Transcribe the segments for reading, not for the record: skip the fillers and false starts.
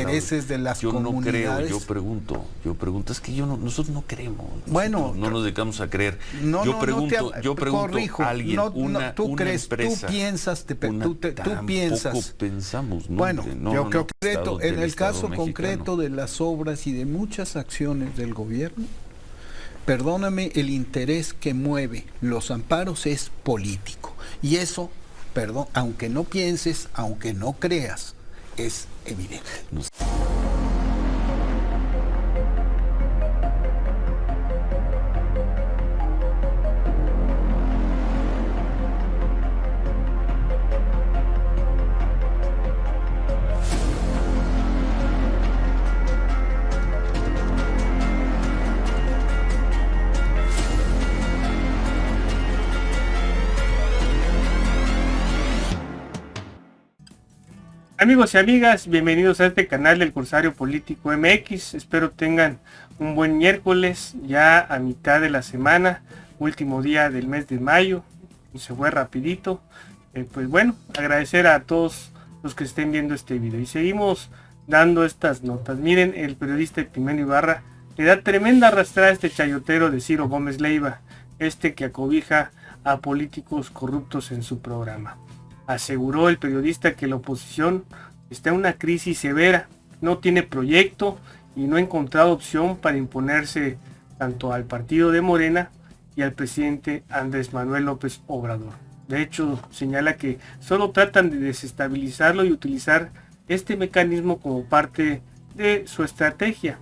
intereses de las yo comunidades. No creo, yo pregunto, es que nosotros no creemos. Bueno, no nos dedicamos a creer. No, yo pregunto corrijo, a alguien, tú una crees, empresa, tú piensas, tampoco piensas. Pensamos, ¿no? Bueno, yo creo que en el caso concreto de las obras y de muchas acciones del gobierno, perdóname, el interés que mueve los amparos es político. Y eso, perdón, aunque no pienses, aunque no creas, es evidente. Amigos y amigas, bienvenidos a este canal del Corsario Político MX. Espero tengan un buen miércoles, ya a mitad de la semana, último día del mes de mayo. Se fue rapidito. Pues bueno, agradecer a todos los que estén viendo este video. Y seguimos dando estas notas. Miren, el periodista Epigmenio Ibarra le da tremenda arrastrada a este chayotero de Ciro Gómez Leiva, que acobija a políticos corruptos en su programa. Aseguró el periodista que la oposición está en una crisis severa, no tiene proyecto y no ha encontrado opción para imponerse tanto al partido de Morena y al presidente Andrés Manuel López Obrador. De hecho, señala que solo tratan de desestabilizarlo y utilizar este mecanismo como parte de su estrategia.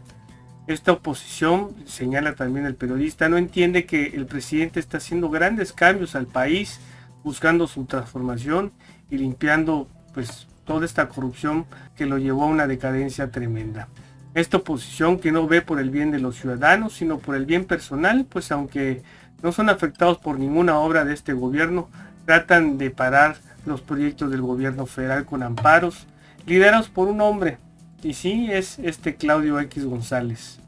Esta oposición, señala también el periodista, no entiende que el presidente está haciendo grandes cambios al país, buscando su transformación y limpiando pues toda esta corrupción que lo llevó a una decadencia tremenda. Esta oposición que no ve por el bien de los ciudadanos, sino por el bien personal, pues aunque no son afectados por ninguna obra de este gobierno, tratan de parar los proyectos del gobierno federal con amparos, liderados por un hombre, y sí, es Claudio X González,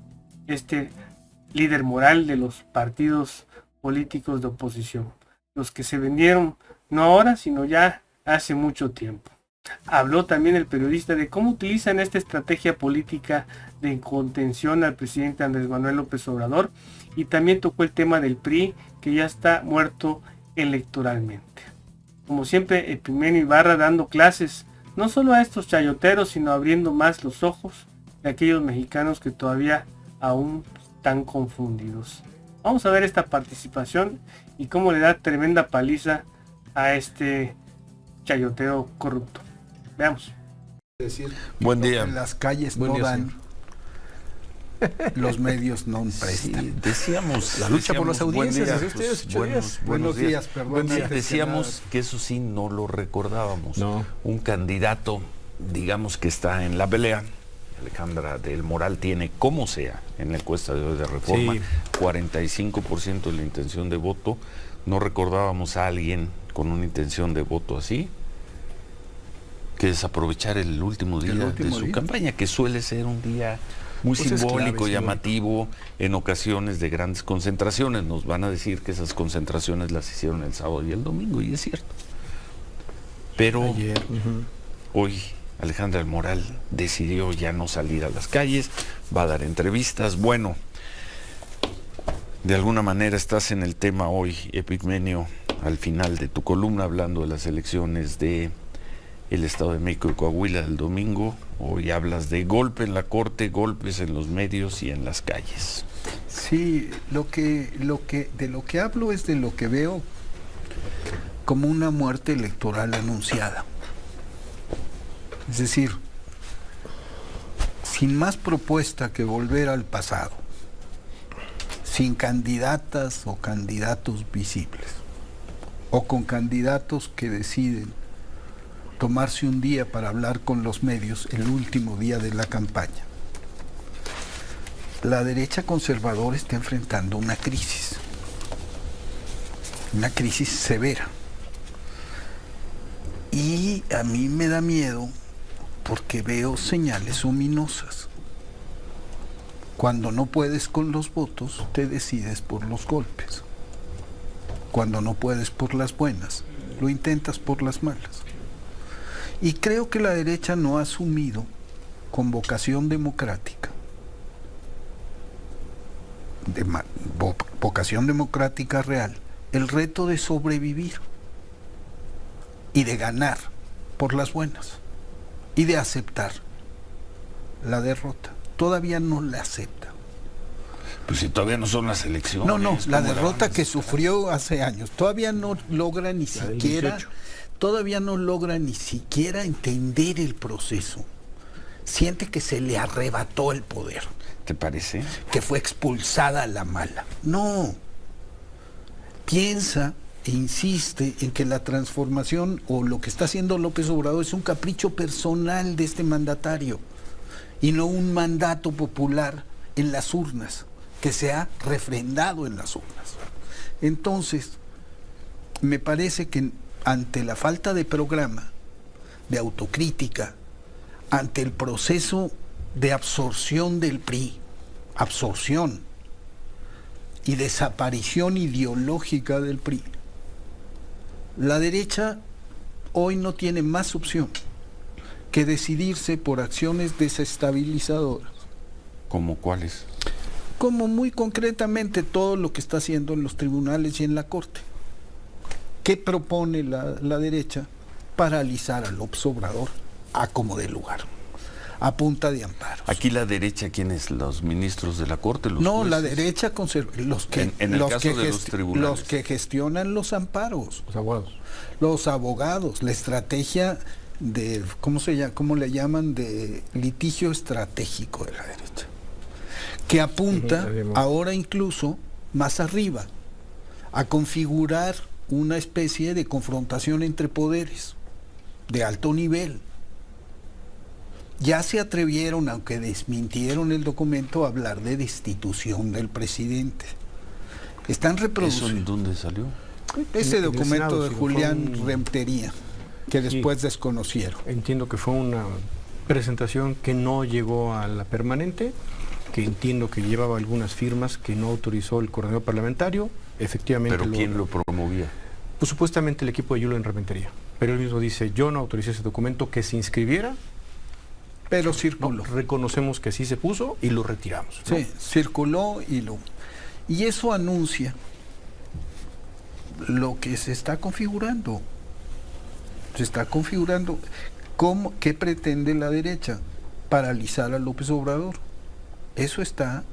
líder moral de los partidos políticos de oposición. Los que se vendieron no ahora, sino ya hace mucho tiempo. Habló también el periodista de cómo utilizan esta estrategia política de contención al presidente Andrés Manuel López Obrador y también tocó el tema del PRI, que ya está muerto electoralmente. Como siempre, Epigmenio Ibarra dando clases no solo a estos chayoteros, sino abriendo más los ojos de aquellos mexicanos que todavía aún están confundidos. Vamos a ver esta participación y cómo le da tremenda paliza a este chayoteo corrupto. Veamos. Buen día. Las calles no dan, los medios no prestan. Sí, decíamos la lucha por las audiencias. Buenos días, perdón. Decíamos que eso sí no lo recordábamos. No. Un candidato, digamos que está en la pelea. Alejandra del Moral tiene, como sea, en la encuesta de hoy de Reforma, sí, 45% de la intención de voto. No recordábamos a alguien con una intención de voto así, que desaprovechar el último día de su campaña, que suele ser un día muy simbólico, clave, llamativo, en ocasiones de grandes concentraciones. Nos van a decir que esas concentraciones las hicieron el sábado y el domingo, y es cierto. Pero hoy Alejandra del Moral decidió ya no salir a las calles, va a dar entrevistas. Bueno, de alguna manera estás en el tema hoy, Epigmenio, al final de tu columna, hablando de las elecciones de el Estado de México y Coahuila del domingo. Hoy hablas de golpe en la corte, golpes en los medios y en las calles. Sí, de lo que hablo es de lo que veo como una muerte electoral anunciada. Es decir, sin más propuesta que volver al pasado, sin candidatas o candidatos visibles, o con candidatos que deciden tomarse un día para hablar con los medios el último día de la campaña. La derecha conservadora está enfrentando una crisis severa. Y a mí me da miedo porque veo señales ominosas. Cuando no puedes con los votos, te decides por los golpes. Cuando no puedes por las buenas, lo intentas por las malas. Y creo que la derecha no ha asumido con vocación democrática, vocación democrática real, el reto de sobrevivir y de ganar por las buenas y de aceptar la derrota. Todavía no la acepta. Pues si todavía no son las elecciones. No, la derrota que sufrió hace años. Todavía no logra ni siquiera, entender el proceso. Siente que se le arrebató el poder. ¿Te parece? Que fue expulsada a la mala. No. Piensa e insiste en que la transformación o lo que está haciendo López Obrador es un capricho personal de este mandatario y no un mandato popular en las urnas, que se ha refrendado en las urnas. Entonces, me parece que ante la falta de programa, de autocrítica, ante el proceso de absorción del PRI, absorción y desaparición ideológica del PRI, la derecha hoy no tiene más opción que decidirse por acciones desestabilizadoras. ¿Cómo cuáles? Como muy concretamente todo lo que está haciendo en los tribunales y en la Corte. ¿Qué propone la derecha? Paralizar a López Obrador a como dé lugar, a punta de amparos. Aquí la derecha, ¿quiénes? ¿Los ministros de la Corte? Los no, jueces? La derecha los que en el caso de los tribunales. Los que gestionan los amparos. Los abogados. Los abogados, la estrategia de, ¿cómo le llaman? De litigio estratégico de la derecha. Que apunta ahora incluso más arriba a configurar una especie de confrontación entre poderes de alto nivel. Ya se atrevieron, aunque desmintieron el documento, a hablar de destitución del presidente. Están reproduciendo. ¿Eso en dónde salió? Ese documento de Julián Rentería, que después desconocieron. Entiendo que fue una presentación que no llegó a la permanente, que entiendo que llevaba algunas firmas que no autorizó el coordinador parlamentario. Efectivamente. ¿Pero quién lo promovía? Pues supuestamente el equipo de Yulo en Rentería. Pero él mismo dice, yo no autoricé ese documento, que se inscribiera. Pero circuló. No, reconocemos que sí se puso y lo retiramos, ¿no? Sí, circuló y eso anuncia lo que se está configurando. Se está configurando. ¿Qué pretende la derecha? Paralizar a López Obrador. Eso está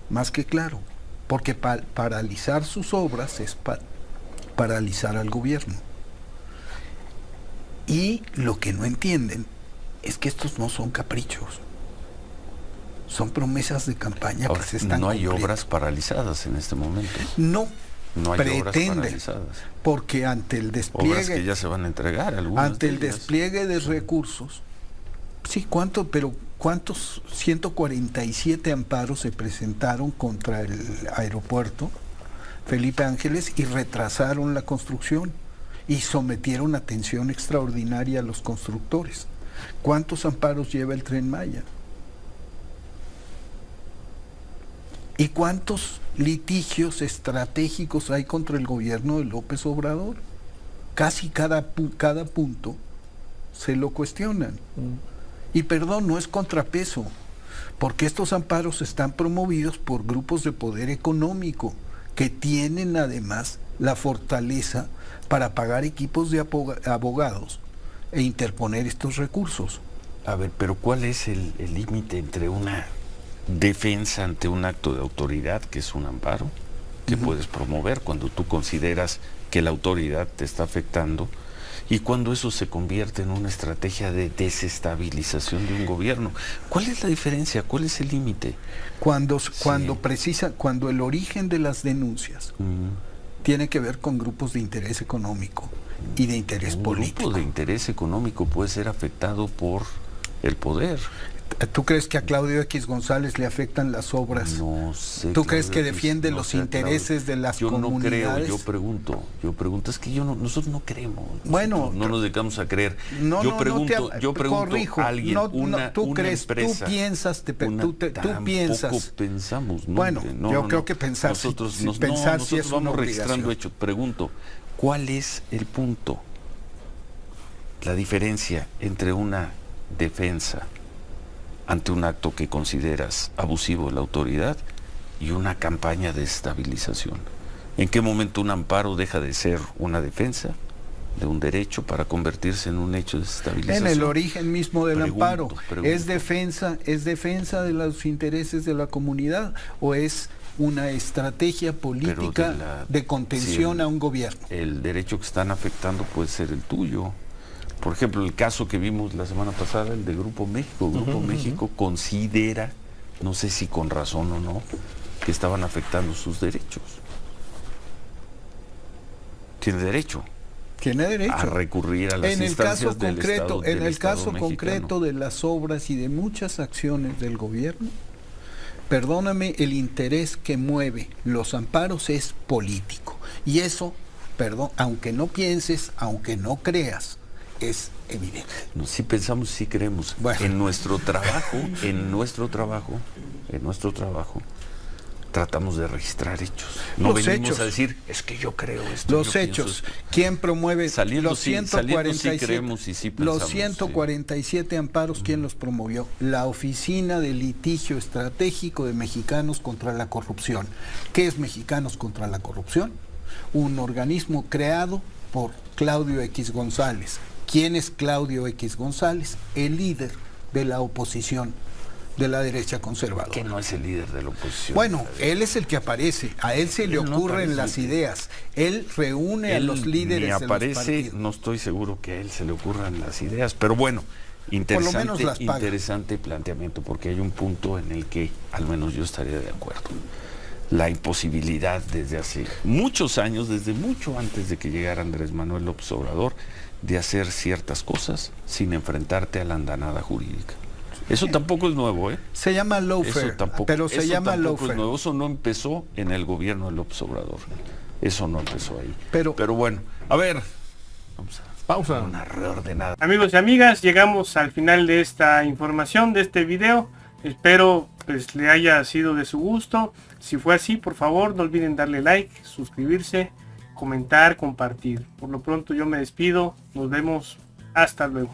más que claro. Porque paralizar sus obras es paralizar al gobierno. Y lo que no entienden es que estos no son caprichos. Son promesas de campaña. Ahora, que se están no hay cumpliendo. obras paralizadas en este momento. No hay pretenden, obras paralizadas. porque ante el despliegue, obras que ya se van a entregar, algunas ante el de ellas. despliegue de recursos, sí, ¿cuántos 147 amparos se presentaron contra el aeropuerto Felipe Ángeles y retrasaron la construcción y sometieron a atención extraordinaria a los constructores? ¿Cuántos amparos lleva el Tren Maya? ¿Y cuántos litigios estratégicos hay contra el gobierno de López Obrador? Casi cada punto se lo cuestionan. Y perdón, no es contrapeso, porque estos amparos están promovidos por grupos de poder económico que tienen además la fortaleza para pagar equipos de abogados e interponer estos recursos. A ver, pero ¿cuál es el límite entre una defensa ante un acto de autoridad, que es un amparo, que puedes promover cuando tú consideras que la autoridad te está afectando, y cuando eso se convierte en una estrategia de desestabilización de un gobierno? ¿Cuál es la diferencia? ¿Cuál es el límite? Cuando el origen de las denuncias tiene que ver con grupos de interés económico y de interés político. Un grupo de interés económico puede ser afectado por el poder. ¿Tú crees que a Claudio X González le afectan las obras? No sé. ¿Tú crees que defiende los intereses de las comunidades? Yo no creo, yo pregunto, es que nosotros no creemos. Bueno, no nos dedicamos a creer. Yo pregunto a alguien, tú crees, empresa, tú piensas, tú piensas. Tampoco pensamos. No, bueno, yo creo que pensar, nosotros sí es una vamos registrando obligación. hechos. Pregunto, ¿cuál es el punto? La diferencia entre una defensa ante un acto que consideras abusivo de la autoridad y una campaña de desestabilización. ¿En qué momento un amparo deja de ser una defensa de un derecho para convertirse en un hecho de desestabilización? En el origen mismo del amparo. Pregunto. ¿Es defensa de los intereses de la comunidad o es una estrategia política de contención a un gobierno? El derecho que están afectando puede ser el tuyo. Por ejemplo, el caso que vimos la semana pasada, el de Grupo México. Grupo México considera, no sé si con razón o no, que estaban afectando sus derechos. Tiene derecho a recurrir a las instancias del Estado. En el caso concreto de las obras y de muchas acciones del gobierno, perdóname, el interés que mueve los amparos es político. Y eso, perdón, aunque no pienses, aunque no creas, es evidente. No, sí pensamos, sí creemos. Bueno. En nuestro trabajo, tratamos de registrar hechos. No los venimos hechos. A decir, es que yo creo esto. Los hechos. ¿Quién promueve los 147? Sí creemos y sí pensamos, los 147 amparos, ¿quién los promovió? La Oficina de Litigio Estratégico de Mexicanos contra la Corrupción. ¿Qué es Mexicanos contra la Corrupción? Un organismo creado por Claudio X González. ¿Quién es Claudio X González? El líder de la oposición de la derecha conservadora. Que no es el líder de la oposición. Bueno, él es el que aparece, a él se le ocurren las ideas, él reúne a los líderes de los partidos. No estoy seguro que a él se le ocurran las ideas, pero bueno, interesante planteamiento, porque hay un punto en el que al menos yo estaría de acuerdo. La imposibilidad desde hace muchos años, desde mucho antes de que llegara Andrés Manuel López Obrador, de hacer ciertas cosas sin enfrentarte a la andanada jurídica. Eso tampoco es nuevo, ¿eh? Se llama lawfare, pero se llama lawfare. Eso no empezó en el gobierno de López Obrador. Eso no empezó ahí. Pero bueno, a ver, vamos a pausa. Una reordenada. Amigos y amigas, llegamos al final de esta información, de este video. Espero pues le haya sido de su gusto. Si fue así, por favor, no olviden darle like, suscribirse, comentar, compartir. Por lo pronto yo me despido. Nos vemos. Hasta luego.